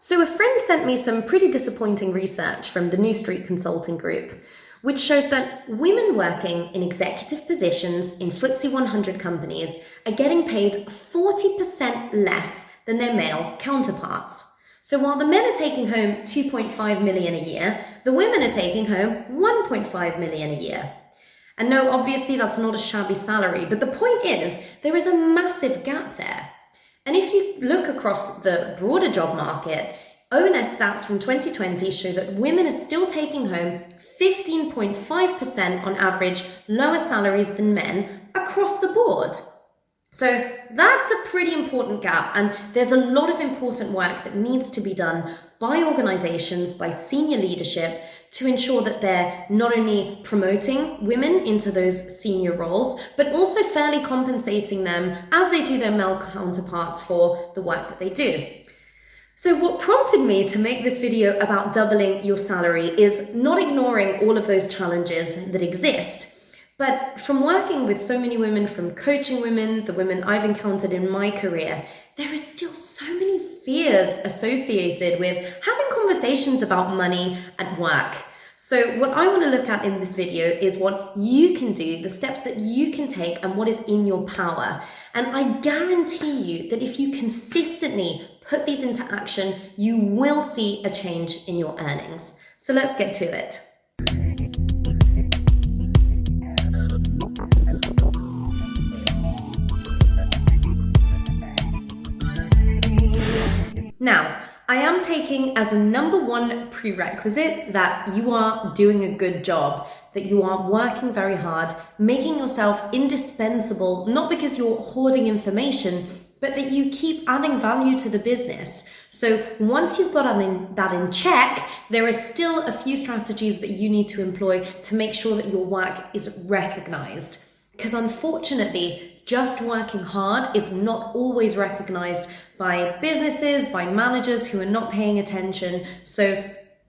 So a friend sent me some pretty disappointing research from the New Street Consulting Group, which showed that women working in executive positions in FTSE 100 companies are getting paid 40% less than their male counterparts. So while the men are taking home 2.5 million a year, the women are taking home 1.5 million a year. And no, obviously that's not a shabby salary, but the point is there is a massive gap there. And if you look across the broader job market, ONS stats from 2020 show that women are still taking home 15.5% on average lower salaries than men across the board. So that's a pretty important gap, and there's a lot of important work that needs to be done by organizations, by senior leadership, to ensure that they're not only promoting women into those senior roles, but also fairly compensating them as they do their male counterparts for the work that they do. So what prompted me to make this video about doubling your salary is not ignoring all of those challenges that exist, but from working with so many women, from coaching women, the women I've encountered in my career, there is still so many fears associated with having conversations about money at work. So what I want to look at in this video is what you can do, the steps that you can take, and what is in your power. And I guarantee you that if you consistently put these into action, you will see a change in your earnings. So let's get to it. Now, I am taking as a number one prerequisite that you are doing a good job, that you are working very hard, making yourself indispensable, not because you're hoarding information, but that you keep adding value to the business. So once you've got that in check, there are still a few strategies that you need to employ to make sure that your work is recognized. Because unfortunately, just working hard is not always recognized by businesses, by managers who are not paying attention. So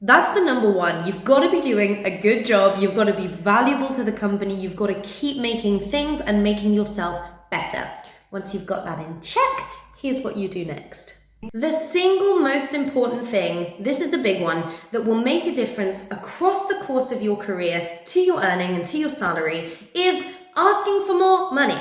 that's the number one. You've got to be doing a good job. You've got to be valuable to the company. You've got to keep making things and making yourself better. Once you've got that in check, here's what you do next. The single most important thing, this is the big one, that will make a difference across the course of your career to your earning and to your salary is asking for more money.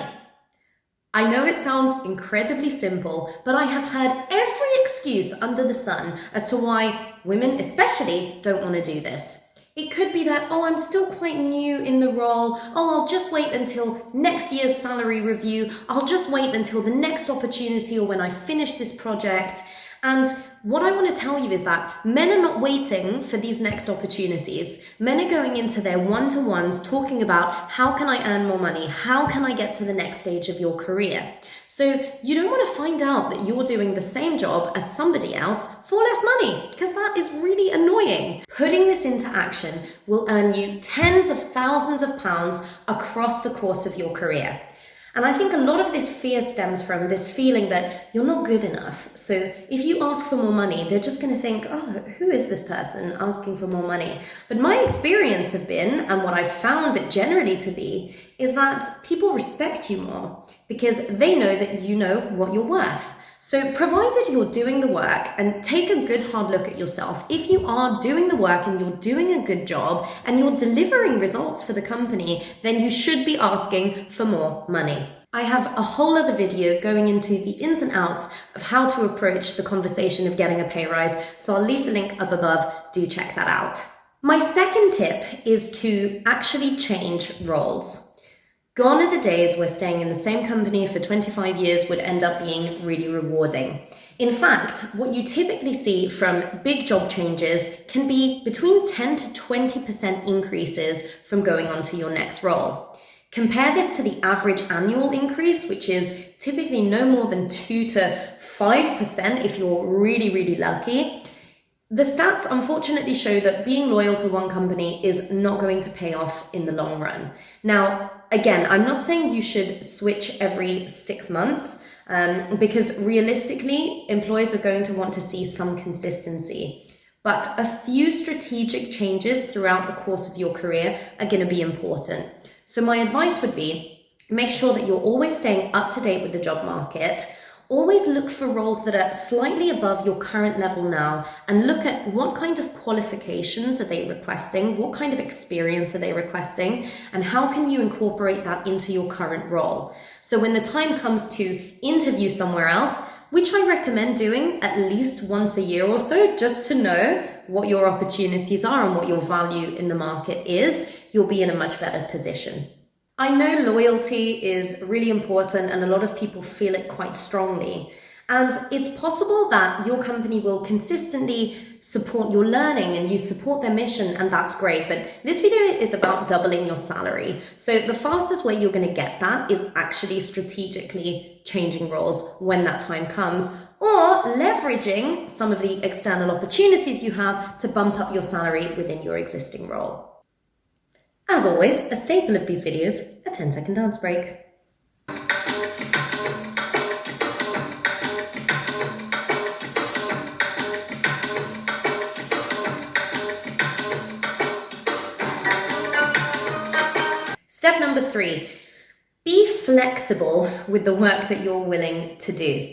I know it sounds incredibly simple, but I have heard every excuse under the sun as to why women especially don't want to do this. It could be that, I'm still quite new in the role. I'll just wait until next year's salary review. I'll just wait until the next opportunity or when I finish this project. And what I want to tell you is that men are not waiting for these next opportunities. Men are going into their one-to-ones talking about how can I earn more money? How can I get to the next stage of your career? So you don't want to find out that you're doing the same job as somebody else for less money, because that is really annoying. Putting this into action will earn you tens of thousands of pounds across the course of your career. And I think a lot of this fear stems from this feeling that you're not good enough. So if you ask for more money, they're just going to think, who is this person asking for more money? But my experience have been, and what I've found it generally to be, is that people respect you more because they know that you know what you're worth. So provided you're doing the work, and take a good hard look at yourself, if you are doing the work and you're doing a good job and you're delivering results for the company, then you should be asking for more money. I have a whole other video going into the ins and outs of how to approach the conversation of getting a pay rise, so I'll leave the link up above. Do check that out. My second tip is to actually change roles. Gone are the days where staying in the same company for 25 years would end up being really rewarding. In fact, what you typically see from big job changes can be between 10 to 20% increases from going on to your next role. Compare this to the average annual increase, which is typically no more than 2 to 5% if you're really, really lucky. The stats unfortunately show that being loyal to one company is not going to pay off in the long run. Now, again, I'm not saying you should switch every 6 months because realistically, employers are going to want to see some consistency. But a few strategic changes throughout the course of your career are going to be important. So my advice would be, make sure that you're always staying up to date with the job market. Always look for roles that are slightly above your current level now and look at what kind of qualifications are they requesting, what kind of experience are they requesting, and how can you incorporate that into your current role. So when the time comes to interview somewhere else, which I recommend doing at least once a year or so, just to know what your opportunities are and what your value in the market is, you'll be in a much better position. I know loyalty is really important and a lot of people feel it quite strongly. And it's possible that your company will consistently support your learning and you support their mission, and that's great. But this video is about doubling your salary. So the fastest way you're going to get that is actually strategically changing roles when that time comes, or leveraging some of the external opportunities you have to bump up your salary within your existing role. As always, a staple of these videos, a 10-second dance break. Step number 3, be flexible with the work that you're willing to do.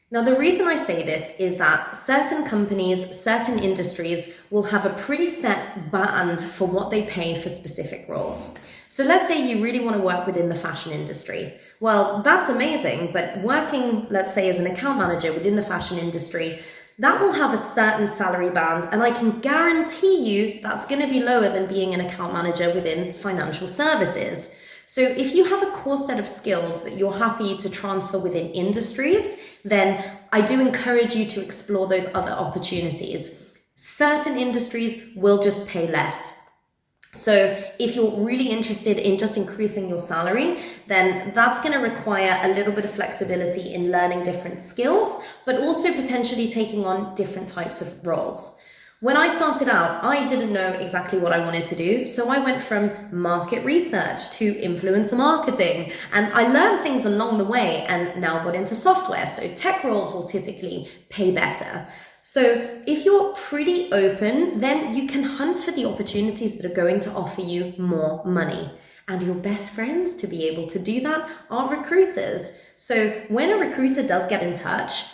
Now, the reason I say this is that certain companies, certain industries will have a pretty set band for what they pay for specific roles. So let's say you really want to work within the fashion industry. Well, that's amazing, but working, let's say, as an account manager within the fashion industry, that will have a certain salary band, and I can guarantee you that's going to be lower than being an account manager within financial services. So if you have a core set of skills that you're happy to transfer within industries, then I do encourage you to explore those other opportunities. Certain industries will just pay less. So if you're really interested in just increasing your salary, then that's going to require a little bit of flexibility in learning different skills, but also potentially taking on different types of roles. When I started out, I didn't know exactly what I wanted to do, so I went from market research to influencer marketing, and I learned things along the way and now got into software, so tech roles will typically pay better. So if you're pretty open, then you can hunt for the opportunities that are going to offer you more money. And your best friends to be able to do that are recruiters. So when a recruiter does get in touch,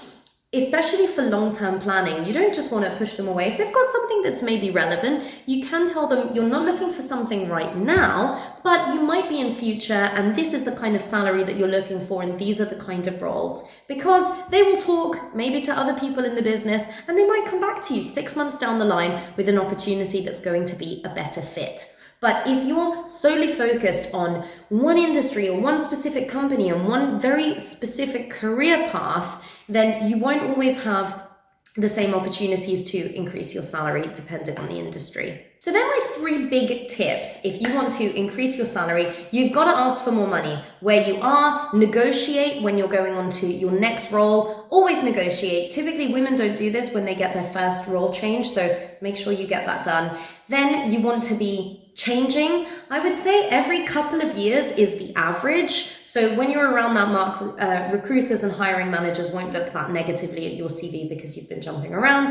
especially for long-term planning, you don't just want to push them away. If they've got something that's maybe relevant, you can tell them you're not looking for something right now, but you might be in future, and this is the kind of salary that you're looking for, and these are the kind of roles. Because they will talk maybe to other people in the business, and they might come back to you 6 months down the line with an opportunity that's going to be a better fit. But if you're solely focused on one industry or one specific company and one very specific career path, then you won't always have the same opportunities to increase your salary depending on the industry. So they're my 3 big tips. If you want to increase your salary, you've got to ask for more money. Where you are, negotiate when you're going on to your next role. Always negotiate. Typically, women don't do this when they get their first role change, so make sure you get that done. Then you want to be changing. I would say every couple of years is the average. So when you're around that mark, recruiters and hiring managers won't look that negatively at your CV because you've been jumping around.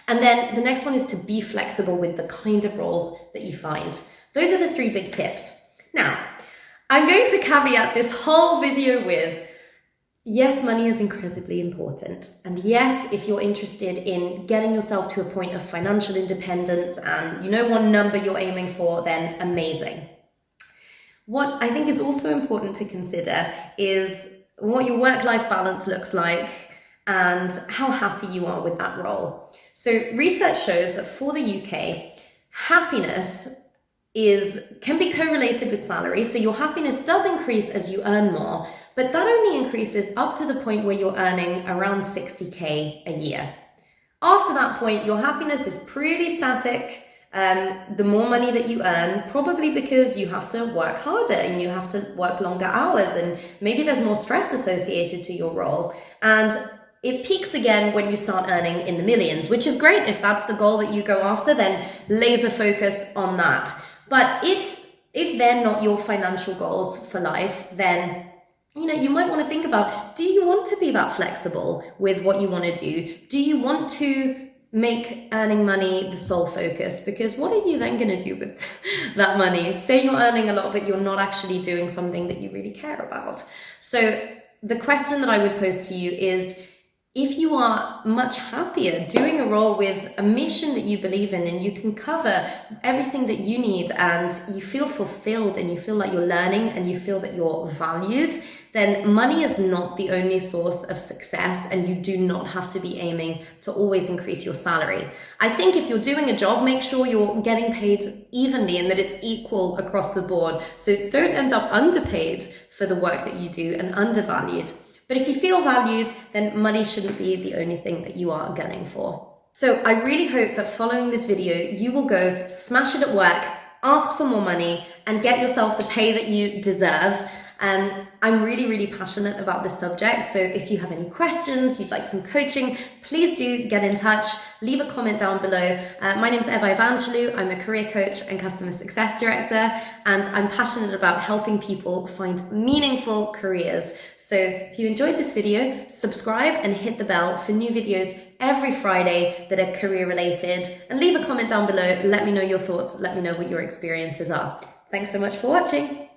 And then the next one is to be flexible with the kind of roles that you find. Those are the 3 big tips. Now, I'm going to caveat this whole video with, yes, money is incredibly important. And yes, if you're interested in getting yourself to a point of financial independence and you know what number you're aiming for, then amazing. What I think is also important to consider is what your work-life balance looks like and how happy you are with that role. So research shows that for the UK, happiness can be correlated with salary. So your happiness does increase as you earn more, but that only increases up to the point where you're earning around 60k a year. After that point, your happiness is pretty static. The more money that you earn, probably because you have to work harder and you have to work longer hours, and maybe there's more stress associated to your role. And it peaks again when you start earning in the millions, which is great. If that's the goal that you go after, then laser focus on that. But if they're not your financial goals for life, then you might want to think about, do you want to be that flexible with what you want to do? Do you want to make earning money the sole focus? Because what are you then going to do with that money? Say you're earning a lot, but you're not actually doing something that you really care about. So the question that I would pose to you is, if you are much happier doing a role with a mission that you believe in and you can cover everything that you need and you feel fulfilled and you feel like you're learning and you feel that you're valued, then money is not the only source of success and you do not have to be aiming to always increase your salary. I think if you're doing a job, make sure you're getting paid evenly and that it's equal across the board. So don't end up underpaid for the work that you do and undervalued. But if you feel valued, then money shouldn't be the only thing that you are gunning for. So I really hope that following this video, you will go smash it at work, ask for more money, and get yourself the pay that you deserve. I'm really passionate about this subject. So if you have any questions, you'd like some coaching, please do get in touch. Leave a comment down below. My name is Eva Evangelou. I'm a career coach and customer success director, and I'm passionate about helping people find meaningful careers. So if you enjoyed this video, subscribe and hit the bell for new videos every Friday that are career related, and leave a comment down below. Let me know your thoughts. Let me know what your experiences are. Thanks so much for watching.